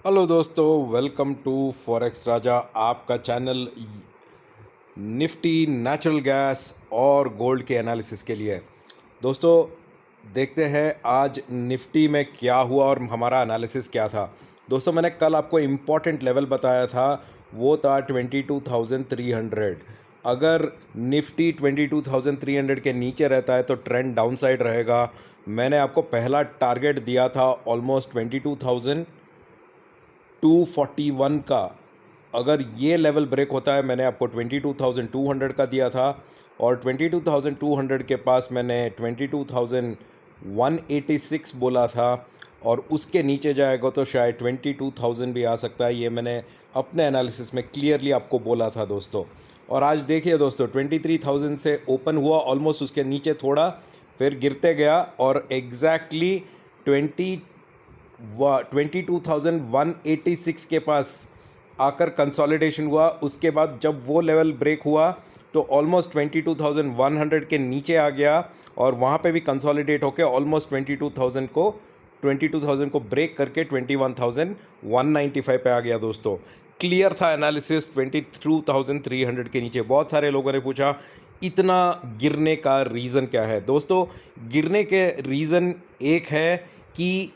Hello दोस्तों, welcome to forex राजा। आपका channel Nifty, natural gas और गोल्ड के एनालिसिस के लिए। दोस्तों, देखते हैं आज निफ्टी में क्या हुआ और हमारा एनालिसिस क्या था। दोस्तों, मैंने कल आपको इम्पॉर्टेंट लेवल बताया था, वो था 22,300। अगर निफ्टी 22,300 के नीचे रहता है तो ट्रेंड डाउन साइड रहेगा। मैंने आपको पहला टारगेट दिया था ऑलमोस्ट 22,241 का। अगर ये लेवल ब्रेक होता है, मैंने आपको 22,200 का दिया था, और 22,200 के पास मैंने 22,186 बोला था, और उसके नीचे जाएगा तो शायद 22,000 भी आ सकता है। ये मैंने अपने एनालिसिस में क्लियरली आपको बोला था दोस्तों। और आज देखिए दोस्तों, 23,000 से ओपन हुआ, ऑलमोस्ट उसके नीचे थोड़ा, फिर गिरते गया और एग्जैक्टली 22,186 के पास आकर कंसोलिडेशन हुआ। उसके बाद जब वो लेवल ब्रेक हुआ तो ऑलमोस्ट 22,100 के नीचे आ गया, और वहाँ पे भी कंसोलिडेट होकर ऑलमोस्ट 22,000 को ब्रेक करके 21,195 पे आ गया दोस्तों। क्लियर था एनालिसिस 22,300 के नीचे। बहुत सारे लोगों ने पूछा इतना गिरने का रीज़न क्या है। दोस्तों, गिरने के रीज़न एक है कि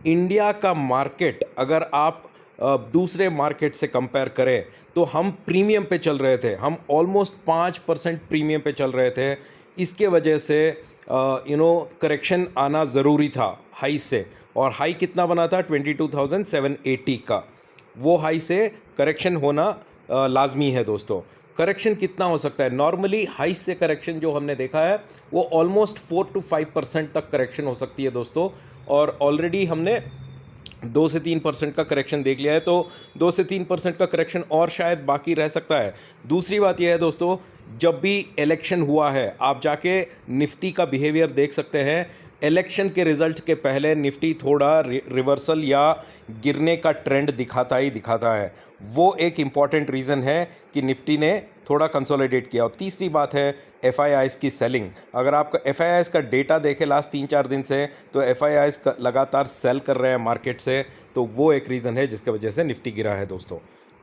इंडिया का मार्केट, अगर आप दूसरे मार्केट से कंपेयर करें तो हम प्रीमियम पे चल रहे थे। हम ऑलमोस्ट 5% प्रीमियम पे चल रहे थे। इसके वजह से करेक्शन आना ज़रूरी था हाई से। और हाई कितना बना था? 22,780 का। वो हाई से करेक्शन होना लाजमी है दोस्तों। करेक्शन कितना हो सकता है? नॉर्मली हाई से करेक्शन जो हमने देखा है वो ऑलमोस्ट 4 to 5% तक करेक्शन हो सकती है दोस्तों। और ऑलरेडी हमने 2 से 3% का करेक्शन देख लिया है, तो 2 से 3% का करेक्शन और शायद बाकी रह सकता है। दूसरी बात यह है दोस्तों, जब भी इलेक्शन हुआ है, आप जाके निफ्टी का बिहेवियर देख सकते हैं। इलेक्शन के रिजल्ट के पहले निफ्टी थोड़ा रिवर्सल या गिरने का ट्रेंड दिखाता ही दिखाता है। वो एक इम्पॉर्टेंट रीज़न है कि निफ्टी ने थोड़ा कंसोलिडेट किया। और तीसरी बात है एफआईआईज़ की सेलिंग। अगर आप एफआईआईज़ का डेटा देखें लास्ट 3-4 दिन से, तो एफआईआईज़ लगातार सेल कर रहे हैं मार्केट से, तो वो एक रीज़न है जिसकी वजह से निफ्टी गिरा है दोस्तों।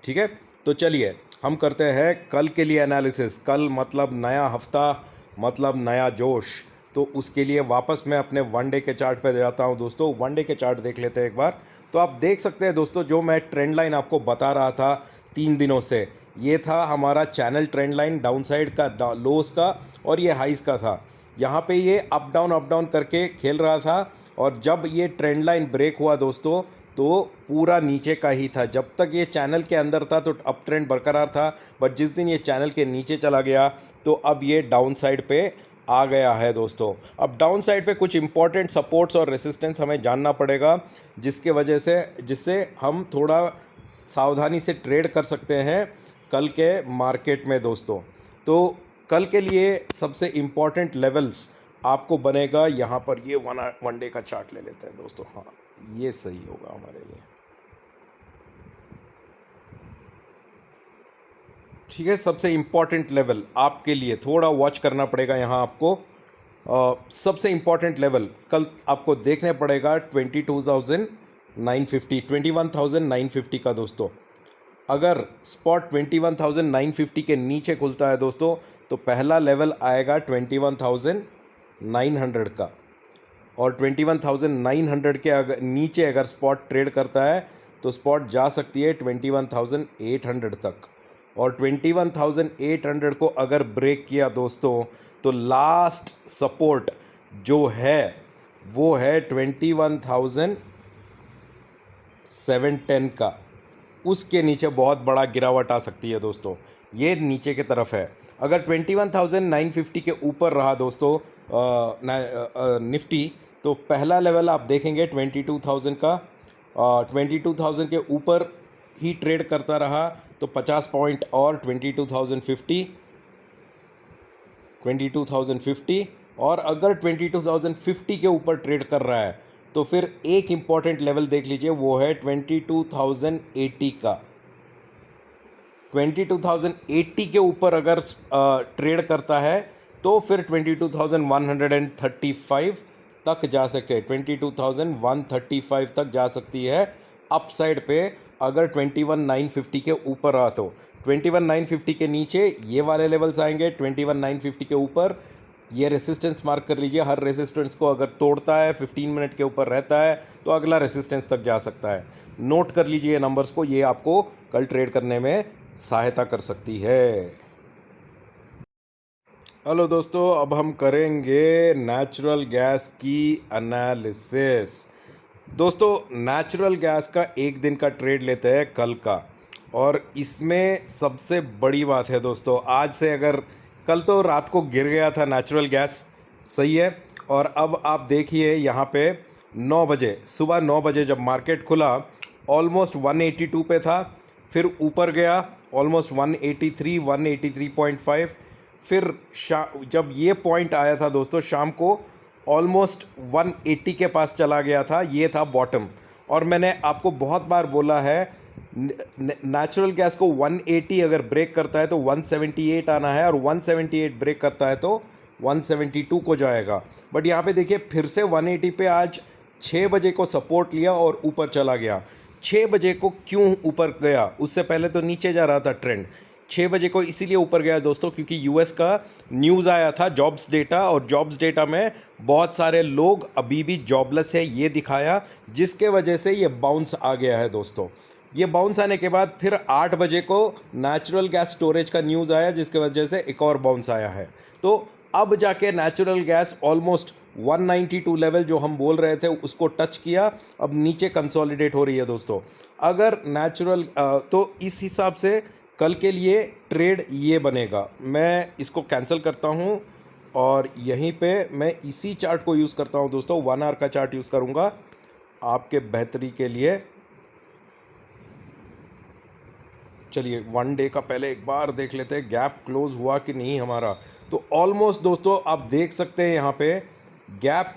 ठीक है, तो चलिए हम करते हैं कल के लिए एनालिसिस। कल मतलब नया हफ्ता, मतलब नया जोश। तो उसके लिए वापस मैं अपने वन डे के चार्ट पे जाता हूं दोस्तों। वन डे के चार्ट देख लेते हैं एक बार। तो आप देख सकते हैं दोस्तों, जो मैं ट्रेंड लाइन आपको बता रहा था 3 दिनों से, ये था हमारा channel trend line, down side का, लोस का, और ये हाइस का था। यहाँ पे ये अप डाउन करके खेल रहा था, और जब ये ट्रेंड लाइन ब्रेक हुआ दोस्तों, तो पूरा नीचे का ही था। जब तक ये चैनल के अंदर था तो अप ट्रेंड बरकरार था, बट जिस दिन ये चैनल के नीचे चला गया तो अब ये डाउन साइड पे आ गया है दोस्तों। अब डाउन साइड पे कुछ इंपॉर्टेंट सपोर्ट्स और रेसिस्टेंस हमें जानना पड़ेगा, जिससे हम थोड़ा सावधानी से ट्रेड कर सकते हैं कल के मार्केट में दोस्तों। तो कल के लिए सबसे इम्पॉर्टेंट लेवल्स आपको बनेगा यहाँ पर। ये वन डे का चार्ट ले लेते हैं दोस्तों। हाँ, ये सही होगा हमारे लिए। ठीक है, सबसे इम्पॉर्टेंट लेवल आपके लिए थोड़ा वॉच करना पड़ेगा यहाँ आपको। सबसे इम्पॉर्टेंट लेवल कल आपको देखने पड़ेगा 22,950, 21,950 का दोस्तों। अगर स्पॉट 21,950 के नीचे खुलता है दोस्तों, तो पहला लेवल आएगा 21,900 का। और 21,900 के नीचे अगर स्पॉट ट्रेड करता है तो स्पॉट जा सकती है 21,800 तक। और 21,800 को अगर ब्रेक किया दोस्तों, तो लास्ट सपोर्ट जो है वो है 21,710 का। उसके नीचे बहुत बड़ा गिरावट आ सकती है दोस्तों। ये नीचे की तरफ है। अगर 21,950 के ऊपर रहा दोस्तों निफ्टी, तो पहला लेवल आप देखेंगे 22,000 का। 22,000 के ऊपर ही ट्रेड करता रहा तो 50 पॉइंट और 22,050, और अगर 22,050 के ऊपर ट्रेड कर रहा है तो फिर एक इम्पॉर्टेंट लेवल देख लीजिए, वो है 22,080 का। 22,080 के ऊपर अगर ट्रेड करता है तो फिर 22,135 तक जा सकते हैं। 22,135 तक जा सकती है अपसाइड पे अगर 21,950 के ऊपर रहा तो 21,950 के नीचे ये वाले लेवल्स आएंगे, 21,950 के ऊपर ये रेसिस्टेंस मार्क कर लीजिए। हर रेसिस्टेंस को अगर तोड़ता है 15 मिनट के ऊपर रहता है तो अगला रेसिस्टेंस तक जा सकता है। नोट कर लीजिए नंबर्स को, ये आपको कल ट्रेड करने में सहायता कर सकती है। हेलो दोस्तों, अब हम करेंगे नेचुरल गैस की एनालिसिस। दोस्तों नेचुरल गैस का एक दिन का ट्रेड लेते हैं कल का, और इसमें सबसे बड़ी बात है दोस्तों, आज से अगर कल तो रात को गिर गया था नेचुरल गैस, सही है, और अब आप देखिए यहाँ पे 9 बजे, सुबह 9 बजे जब मार्केट खुला ऑलमोस्ट 182 पे था, फिर ऊपर गया ऑलमोस्ट 183, 183.5, फिर जब ये पॉइंट आया था दोस्तों शाम को ऑलमोस्ट 180 के पास चला गया था, ये था बॉटम। और मैंने आपको बहुत बार बोला है नेचुरल गैस को 180 अगर ब्रेक करता है तो 178 आना है, और 178 ब्रेक करता है तो 172 को जाएगा। बट यहाँ पे देखिए फिर से 180 पे आज 6 बजे को सपोर्ट लिया और ऊपर चला गया। 6 बजे को क्यों ऊपर गया? उससे पहले तो नीचे जा रहा था ट्रेंड। 6 बजे को इसीलिए ऊपर गया दोस्तों क्योंकि यूएस का न्यूज़ आया था जॉब्स डेटा, और जॉब्स डेटा में बहुत सारे लोग अभी भी जॉबलेस है ये दिखाया, जिसके वजह से ये बाउंस आ गया है दोस्तों। ये बाउंस आने के बाद फिर 8 बजे को नेचुरल गैस स्टोरेज का न्यूज़ आया, जिसके वजह से एक और बाउंस आया है। तो अब जाके नेचुरल गैस ऑलमोस्ट 192 लेवल जो हम बोल रहे थे उसको टच किया, अब नीचे कंसोलिडेट हो रही है दोस्तों। अगर नेचुरल तो इस हिसाब से कल के लिए ट्रेड ये बनेगा। मैं इसको कैंसिल करता हूँ और यहीं पे मैं इसी चार्ट को यूज़ करता हूँ दोस्तों, 1 आवर का चार्ट यूज़ करूँगा आपके बेहतरी के लिए। चलिए 1 डे का पहले एक बार देख लेते हैं गैप क्लोज हुआ कि नहीं हमारा। तो ऑलमोस्ट दोस्तों आप देख सकते हैं यहाँ पे गैप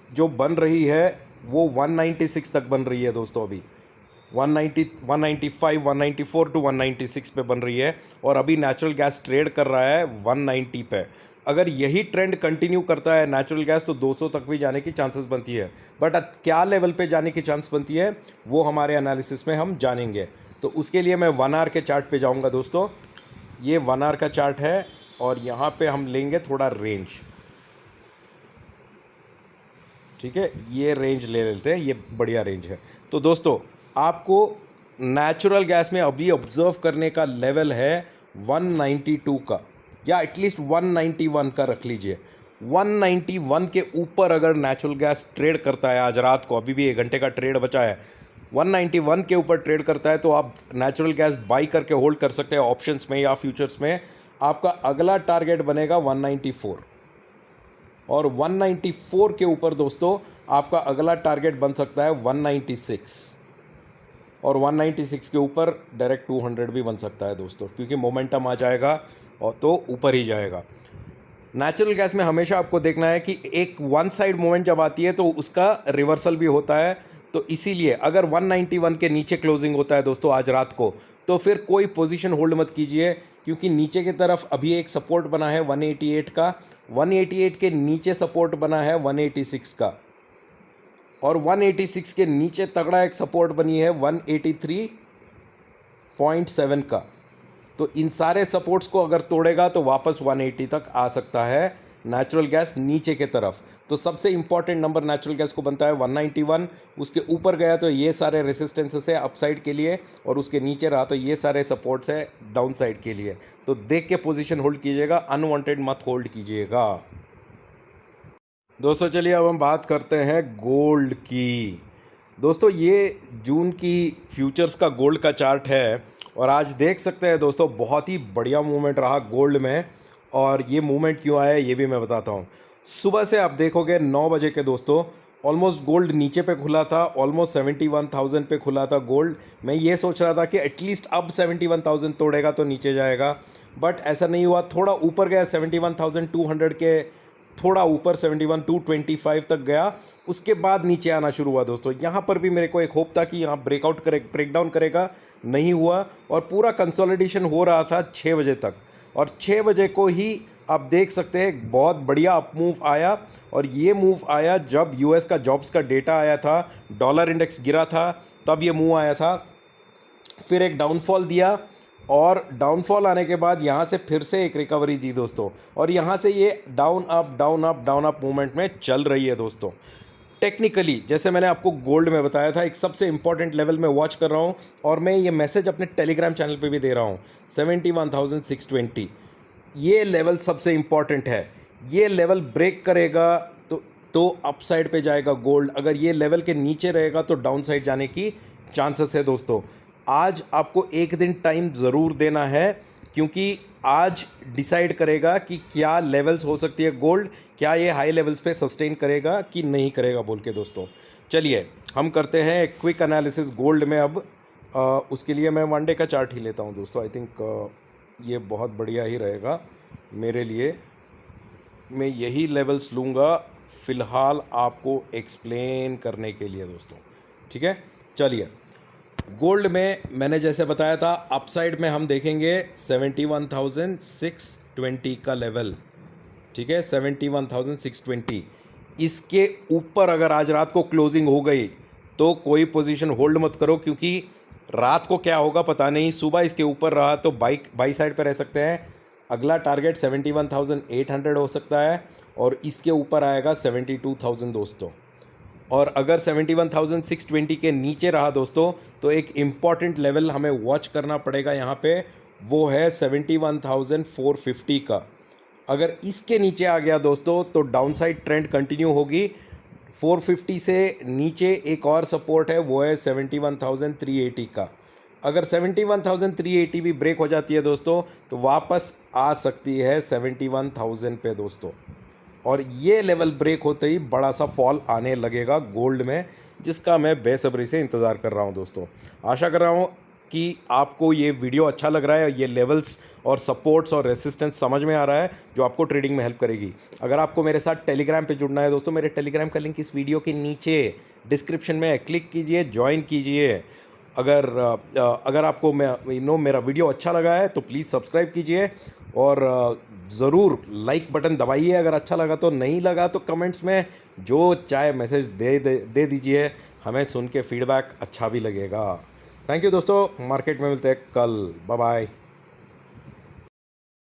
जो बन रही है वो 196 तक बन रही है दोस्तों। अभी 190, 195, 194 टू 196 पे बन रही है, और अभी नेचुरल गैस ट्रेड कर रहा है 190 पे। अगर यही ट्रेंड कंटिन्यू करता है नेचुरल गैस तो 200 तक भी जाने की चांसेस बनती है। बट क्या लेवल पे जाने की चांस बनती है वो हमारे एनालिसिस में हम जानेंगे। तो उसके लिए मैं 1 आवर के चार्ट पे जाऊंगा दोस्तों। ये 1 आवर का चार्ट है और यहाँ पे हम लेंगे थोड़ा रेंज, ठीक है, ये रेंज ले लेते हैं, ये बढ़िया रेंज है। तो दोस्तों आपको नेचुरल गैस में अभी ऑब्जर्व करने का लेवल है 192 का, या एटलीस्ट 191 का रख लीजिए। 191 के ऊपर अगर नेचुरल गैस ट्रेड करता है आज रात को, अभी भी 1 घंटे का ट्रेड बचा है, 191 के ऊपर ट्रेड करता है तो आप नेचुरल गैस बाई करके होल्ड कर सकते हैं ऑप्शंस में या फ्यूचर्स में। आपका अगला टारगेट बनेगा 194, और 194 के ऊपर दोस्तों आपका अगला टारगेट बन सकता है 196, और 196 के ऊपर डायरेक्ट 200 भी बन सकता है दोस्तों, क्योंकि मोमेंटम आ जाएगा और तो ऊपर ही जाएगा। नेचुरल गैस में हमेशा आपको देखना है कि एक वन साइड मूवमेंट जब आती है तो उसका रिवर्सल भी होता है। तो इसीलिए अगर 191 के नीचे क्लोजिंग होता है दोस्तों आज रात को, तो फिर कोई पोजीशन होल्ड मत कीजिए, क्योंकि नीचे की तरफ अभी एक सपोर्ट बना है 188 का, 188 के नीचे सपोर्ट बना है 186 का, और 186 के नीचे तगड़ा एक सपोर्ट बनी है 183.7 का। तो इन सारे सपोर्ट्स को अगर तोड़ेगा तो वापस 180 तक आ सकता है नेचुरल गैस नीचे के तरफ। तो सबसे इंपॉर्टेंट नंबर नेचुरल गैस को बनता है 191। उसके ऊपर गया तो ये सारे रेसिस्टेंसेस है अपसाइड के लिए, और उसके नीचे रहा तो ये सारे सपोर्ट्स है डाउन साइड के लिए। तो देख के पोजीशन होल्ड कीजिएगा, अनवांटेड मत होल्ड कीजिएगा दोस्तों। चलिए अब हम बात करते हैं गोल्ड की। दोस्तों ये जून की फ्यूचर्स का गोल्ड का चार्ट है, और आज देख सकते हैं दोस्तों बहुत ही बढ़िया मूवमेंट रहा गोल्ड में। और ये मूवमेंट क्यों आया ये भी मैं बताता हूँ। सुबह से आप देखोगे 9 बजे के दोस्तों ऑलमोस्ट गोल्ड नीचे पे खुला था, ऑलमोस्ट 71,000 पे खुला था गोल्ड। मैं ये सोच रहा था कि एटलीस्ट अब 71,000 तोड़ेगा तो नीचे जाएगा, बट ऐसा नहीं हुआ। थोड़ा ऊपर गया 71,200 के, थोड़ा ऊपर 71,225 तक गया, उसके बाद नीचे आना शुरू हुआ दोस्तों। यहाँ पर भी मेरे को एक होप था कि यहाँ ब्रेकडाउन करेगा, नहीं हुआ, और पूरा कंसोलिडेशन हो रहा था 6 बजे तक, और 6 बजे को ही आप देख सकते हैं एक बहुत बढ़िया अप मूव आया, और ये मूव आया जब यूएस का जॉब्स का डेटा आया था, डॉलर इंडेक्स गिरा था, तब ये मूव आया था। फिर एक डाउनफॉल दिया, और डाउनफॉल आने के बाद यहाँ से फिर से एक रिकवरी दी दोस्तों, और यहाँ से ये down up down up down up movement में चल रही है दोस्तों। टेक्निकली जैसे मैंने आपको गोल्ड में बताया था, एक सबसे इंपॉर्टेंट लेवल में वॉच कर रहा हूँ, और मैं ये मैसेज अपने टेलीग्राम चैनल पे भी दे रहा हूँ, 71,620 ये लेवल सबसे इंपॉर्टेंट है। ये लेवल ब्रेक करेगा तो अपसाइड पे जाएगा गोल्ड, अगर ये लेवल के नीचे रहेगा तो डाउन साइड जाने की चांसेस है दोस्तों। आज आपको एक दिन टाइम ज़रूर देना है, क्योंकि आज डिसाइड करेगा कि क्या लेवल्स हो सकती है गोल्ड, क्या ये हाई लेवल्स पे सस्टेन करेगा कि नहीं करेगा बोल के दोस्तों। चलिए हम करते हैं एक क्विक एनालिसिस गोल्ड में अब। उसके लिए मैं वन डे का चार्ट ही लेता हूँ दोस्तों, आई थिंक ये बहुत बढ़िया ही रहेगा मेरे लिए। मैं यही लेवल्स लूँगा फ़िलहाल आपको एक्सप्लेन करने के लिए दोस्तों, ठीक है। चलिए गोल्ड में मैंने जैसे बताया था, अपसाइड में हम देखेंगे 71,620 का लेवल, ठीक है, 71,620। इसके ऊपर अगर आज रात को क्लोजिंग हो गई तो कोई पोजीशन होल्ड मत करो, क्योंकि रात को क्या होगा पता नहीं, सुबह इसके ऊपर रहा तो बाई साइड पर रह सकते हैं। अगला टारगेट 71,800 हो सकता है, और इसके ऊपर आएगा 72,000 दोस्तों। और अगर 71,620 के नीचे रहा दोस्तों तो एक इम्पॉर्टेंट लेवल हमें वॉच करना पड़ेगा यहाँ पे, वो है 71,450 का। अगर इसके नीचे आ गया दोस्तों तो डाउनसाइड ट्रेंड कंटिन्यू होगी। 450 से नीचे एक और सपोर्ट है, वो है 71,380 का। अगर 71,380 भी ब्रेक हो जाती है दोस्तों तो वापस आ सकती है 71,000 पे दोस्तों, और ये लेवल ब्रेक होते ही बड़ा सा फॉल आने लगेगा गोल्ड में, जिसका मैं बेसब्री से इंतज़ार कर रहा हूं दोस्तों। आशा कर रहा हूं कि आपको ये वीडियो अच्छा लग रहा है, ये लेवल्स और सपोर्ट्स और रेसिस्टेंस समझ में आ रहा है, जो आपको ट्रेडिंग में हेल्प करेगी। अगर आपको मेरे साथ टेलीग्राम पे जुड़ना है दोस्तों, मेरे टेलीग्राम का लिंक इस वीडियो के नीचे डिस्क्रिप्शन में है, क्लिक कीजिए, ज्वाइन कीजिए। अगर आपको मेरा वीडियो अच्छा लगा है तो प्लीज़ सब्सक्राइब कीजिए, और ज़रूर लाइक बटन दबाइए अगर अच्छा लगा तो। नहीं लगा तो कमेंट्स में जो चाहे मैसेज दे दीजिए, हमें सुन के फीडबैक अच्छा भी लगेगा। थैंक यू दोस्तों, मार्केट में मिलते हैं कल, बाय बाय।